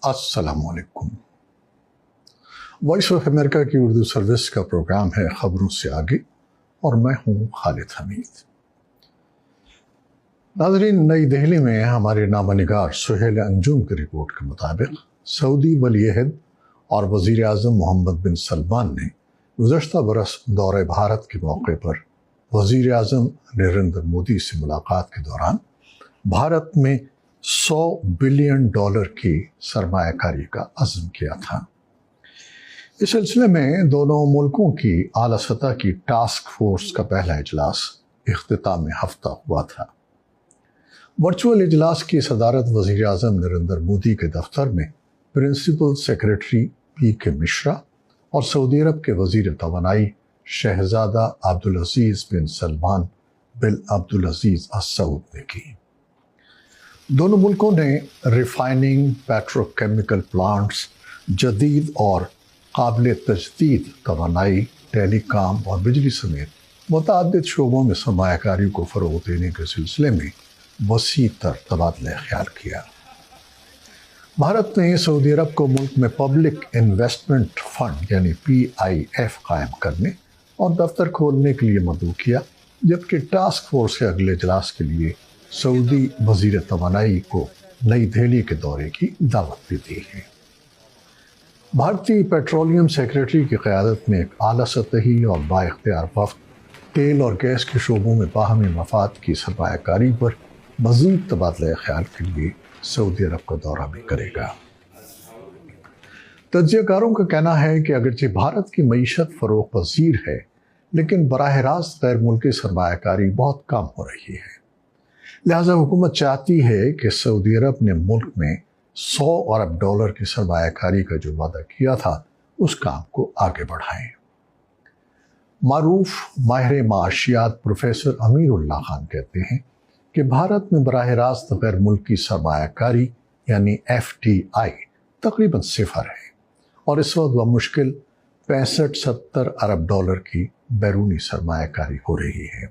السلام علیکم۔ Voice of America کی اردو سروس کا پروگرام ہے خبروں سے آگے اور میں ہوں خالد حمید۔ ناظرین، نئی دہلی میں ہمارے نامہ نگار سہیل انجم کی رپورٹ کے مطابق سعودی ولی عہد اور وزیر اعظم محمد بن سلمان نے گزشتہ برس دورہ بھارت کے موقع پر وزیر اعظم نریندر مودی سے ملاقات کے دوران بھارت میں $100 بلین کی سرمایہ کاری کا عزم کیا تھا۔ اس سلسلے میں دونوں ملکوں کی اعلیٰ سطح کی ٹاسک فورس کا پہلا اجلاس اختتام ہفتہ ہوا تھا۔ ورچوئل اجلاس کی صدارت وزیر اعظم نریندر مودی کے دفتر میں پرنسپل سیکریٹری پی کے مشرا اور سعودی عرب کے وزیر توانائی شہزادہ عبدالعزیز بن سلمان بن عبدالعزیز السعود نے کی۔ دونوں ملکوں نے ریفائننگ، پیٹروکیمیکل پلانٹس، جدید اور قابل تجدید توانائی، ٹیلی کام اور بجلی سمیت متعدد شعبوں میں سرمایہ کاری کو فروغ دینے کے سلسلے میں وسیع تر تبادلہ خیال کیا۔ بھارت نے سعودی عرب کو ملک میں پبلک انویسٹمنٹ فنڈ یعنی PIF قائم کرنے اور دفتر کھولنے کے لیے مدعو کیا، جبکہ ٹاسک فورس کے اگلے اجلاس کے لیے سعودی وزیر توانائی کو نئی دہلی کے دورے کی دعوت بھی دی ہے۔ بھارتی پیٹرولیم سیکریٹری کی قیادت میں ایک اعلیٰ سطحی اور با اختیار وفد تیل اور گیس کے شعبوں میں باہمی مفاد کی سرمایہ کاری پر مزید تبادلہ خیال کے لیے سعودی عرب کا دورہ بھی کرے گا۔ تجزیہ کاروں کا کہنا ہے کہ اگرچہ بھارت کی معیشت فروغ پذیر ہے، لیکن براہ راست غیر ملکی سرمایہ کاری بہت کم ہو رہی ہے۔ لہٰذا حکومت چاہتی ہے کہ سعودی عرب نے ملک میں $100 ارب کی سرمایہ کاری کا جو وعدہ کیا تھا اس کام کو آگے بڑھائیں۔ معروف ماہر معاشیات پروفیسر امیر اللہ خان کہتے ہیں کہ بھارت میں براہ راست غیر ملکی سرمایہ کاری یعنی FDI تقریباً صفر ہے اور اس وقت بمشکل $65-70 ارب کی بیرونی سرمایہ کاری ہو رہی ہے۔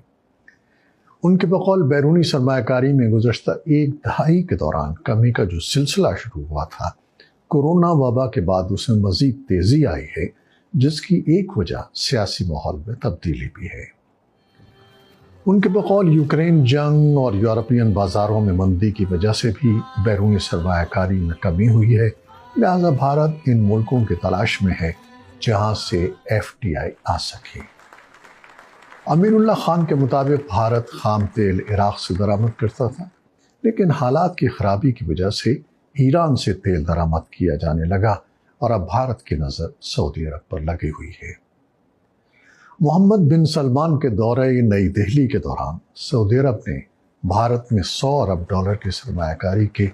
ان کے بقول بیرونی سرمایہ کاری میں گزشتہ ایک دہائی کے دوران کمی کا جو سلسلہ شروع ہوا تھا، کورونا وبا کے بعد اس میں مزید تیزی آئی ہے، جس کی ایک وجہ سیاسی ماحول میں تبدیلی بھی ہے۔ ان کے بقول یوکرین جنگ اور یورپین بازاروں میں مندی کی وجہ سے بھی بیرونی سرمایہ کاری میں کمی ہوئی ہے، لہذا بھارت ان ملکوں کی تلاش میں ہے جہاں سے FDI آ سکے۔ امیر اللہ خان کے مطابق بھارت خام تیل عراق سے درآمد کرتا تھا، لیکن حالات کی خرابی کی وجہ سے ایران سے تیل درآمد کیا جانے لگا اور اب بھارت کی نظر سعودی عرب پر لگی ہوئی ہے۔ محمد بن سلمان کے دورہ نئی دہلی کے دوران سعودی عرب نے بھارت میں $100 ارب کی سرمایہ کاری کے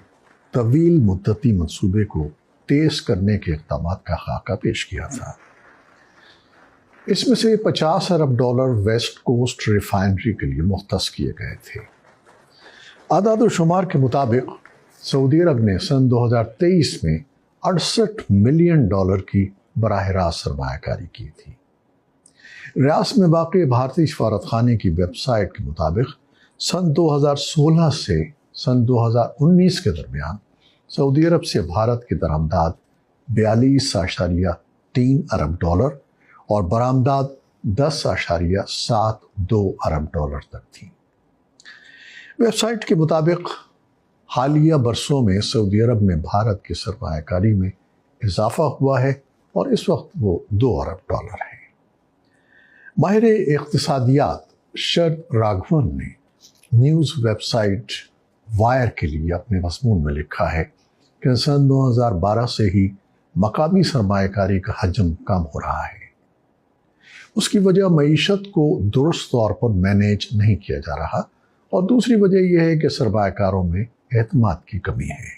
طویل مدتی منصوبے کو تیز کرنے کے اقدامات کا خاکہ پیش کیا تھا۔ اس میں سے $50 ارب ویسٹ کوسٹ ریفائنری کے لیے مختص کیے گئے تھے۔ اعداد و شمار کے مطابق سعودی عرب نے سن 2023 میں $68 ملین کی براہ راست سرمایہ کاری کی تھی۔ ریاض میں واقع بھارتی سفارت خانے کی ویب سائٹ کے مطابق سن 2016 سے سن 2019 کے درمیان سعودی عرب سے بھارت کی درآمدات $42.3 ارب اور برآمدات $10.72 ارب تک تھی۔ ویب سائٹ کے مطابق حالیہ برسوں میں سعودی عرب میں بھارت کی سرمایہ کاری میں اضافہ ہوا ہے اور اس وقت وہ $2 ارب ہے۔ ماہر اقتصادیات شرد راگھون نے نیوز ویب سائٹ وائر کے لیے اپنے مضمون میں لکھا ہے کہ سن 2012 سے ہی مقامی سرمایہ کاری کا حجم کم ہو رہا ہے۔ اس کی وجہ معیشت کو درست طور پر مینیج نہیں کیا جا رہا اور دوسری وجہ یہ ہے کہ سرمایہ کاروں میں اعتماد کی کمی ہے۔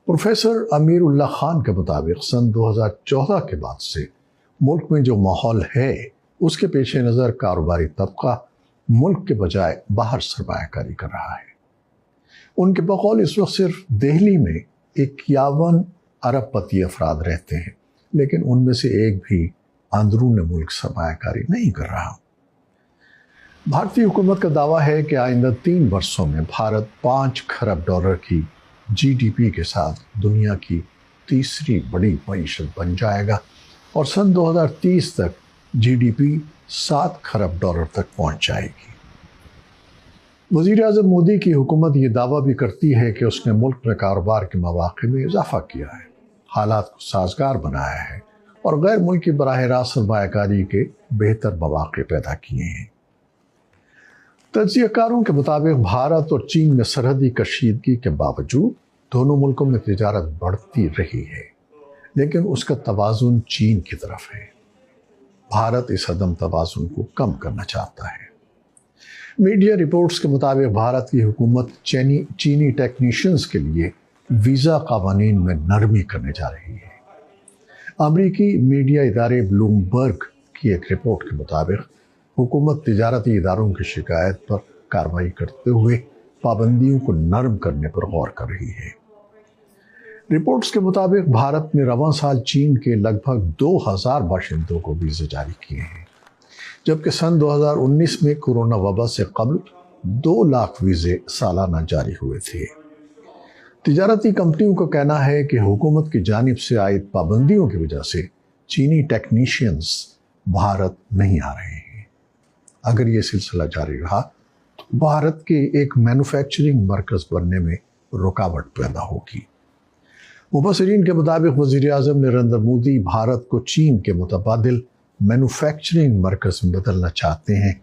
پروفیسر امیر اللہ خان کے مطابق سن 2014 کے بعد سے ملک میں جو ماحول ہے اس کے پیش نظر کاروباری طبقہ ملک کے بجائے باہر سرمایہ کاری کر رہا ہے۔ ان کے بقول اس وقت صرف دہلی میں 51 ارب پتی افراد رہتے ہیں، لیکن ان میں سے ایک بھی اندرون ملک سرمایہ کاری نہیں کر رہا۔ بھارتی حکومت کا دعویٰ ہے کہ آئندہ 3 برسوں میں بھارت $5 کھرب کی GDP کے ساتھ دنیا کی تیسری بڑی معیشت بن جائے گا اور سن 2030 تک GDP 7 کھرب ڈالر تک پہنچ جائے گی۔ وزیر اعظم مودی کی حکومت یہ دعویٰ بھی کرتی ہے کہ اس نے ملک میں کاروبار کے مواقع میں اضافہ کیا ہے، حالات کو سازگار بنایا ہے اور غیر ملکی براہ راست سرمایہ کاری کے بہتر مواقع پیدا کیے ہیں۔ تجزیہ کاروں کے مطابق بھارت اور چین میں سرحدی کشیدگی کے باوجود دونوں ملکوں میں تجارت بڑھتی رہی ہے، لیکن اس کا توازن چین کی طرف ہے۔ بھارت اس عدم توازن کو کم کرنا چاہتا ہے۔ میڈیا رپورٹس کے مطابق بھارت کی حکومت چینی ٹیکنیشینز کے لیے ویزا قوانین میں نرمی کرنے جا رہی ہے۔ امریکی میڈیا ادارے بلومبرگ کی ایک رپورٹ کے مطابق حکومت تجارتی اداروں کی شکایت پر کارروائی کرتے ہوئے پابندیوں کو نرم کرنے پر غور کر رہی ہے۔ رپورٹس کے مطابق بھارت نے رواں سال چین کے لگ بھگ 2000 باشندوں کو ویزے جاری کیے ہیں، جبکہ سن 2019 میں کورونا وبا سے قبل 2 لاکھ ویزے سالانہ جاری ہوئے تھے۔ تجارتی کمپنیوں کا کہنا ہے کہ حکومت کی جانب سے عائد پابندیوں کی وجہ سے چینی ٹیکنیشینز بھارت نہیں آ رہے ہیں۔ اگر یہ سلسلہ جاری رہا تو بھارت کے ایک مینوفیکچرنگ مرکز بننے میں رکاوٹ پیدا ہوگی۔ مبصرین کے مطابق وزیر اعظم نریندر مودی بھارت کو چین کے متبادل مینوفیکچرنگ مرکز میں بدلنا چاہتے ہیں،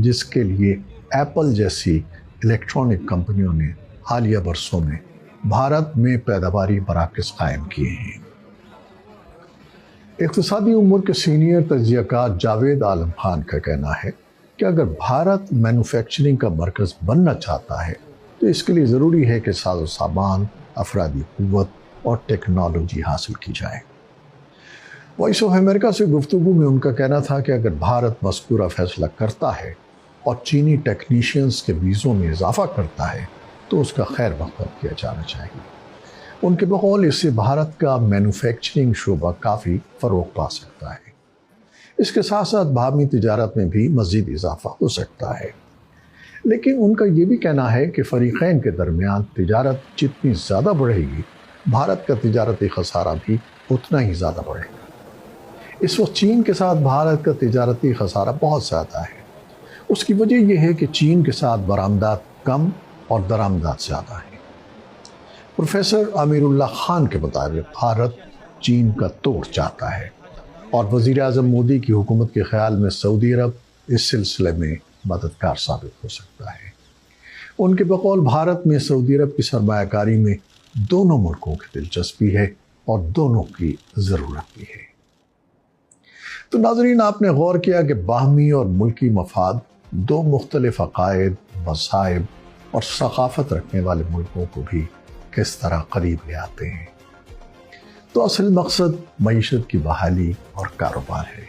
جس کے لیے ایپل جیسی الیکٹرانک کمپنیوں نے حالیہ برسوں میں بھارت میں پیداواری مراکز قائم کیے ہیں۔ اقتصادی امور کے سینئر تجزیہ کار جاوید عالم خان کا کہنا ہے کہ اگر بھارت مینوفیکچرنگ کا مرکز بننا چاہتا ہے تو اس کے لیے ضروری ہے کہ ساز و سامان، افرادی قوت اور ٹیکنالوجی حاصل کی جائے۔ وائس آف امریکہ سے گفتگو میں ان کا کہنا تھا کہ اگر بھارت مذکورہ فیصلہ کرتا ہے اور چینی ٹیکنیشینز کے ویزوں میں اضافہ کرتا ہے تو اس کا خیر مقدم کیا جانا چاہیے۔ ان کے بقول اس سے بھارت کا مینوفیکچرنگ شعبہ کافی فروغ پا سکتا ہے۔ اس کے ساتھ ساتھ باہمی تجارت میں بھی مزید اضافہ ہو سکتا ہے، لیکن ان کا یہ بھی کہنا ہے کہ فریقین کے درمیان تجارت جتنی زیادہ بڑھے گی، بھارت کا تجارتی خسارہ بھی اتنا ہی زیادہ بڑھے گا۔ اس وقت چین کے ساتھ بھارت کا تجارتی خسارہ بہت زیادہ ہے۔ اس کی وجہ یہ ہے کہ چین کے ساتھ برآمدات کم اور درآمدات زیادہ ہیں۔ پروفیسر امیر اللہ خان کے مطابق بھارت چین کا توڑ چاہتا ہے اور وزیر اعظم مودی کی حکومت کے خیال میں سعودی عرب اس سلسلے میں مددگار ثابت ہو سکتا ہے۔ ان کے بقول بھارت میں سعودی عرب کی سرمایہ کاری میں دونوں ملکوں کی دلچسپی ہے اور دونوں کی ضرورت بھی ہے۔ تو ناظرین، آپ نے غور کیا کہ باہمی اور ملکی مفاد دو مختلف عقائد، مذاہب اور ثقافت رکھنے والے ملکوں کو بھی کس طرح قریب لے آتے ہیں۔ تو اصل مقصد معیشت کی بحالی اور کاروبار ہے،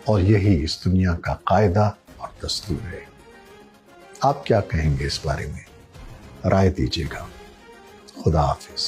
اور یہی اس دنیا کا قاعدہ اور دستور ہے۔ آپ کیا کہیں گے اس بارے میں؟ رائے دیجیے گا۔ خدا حافظ۔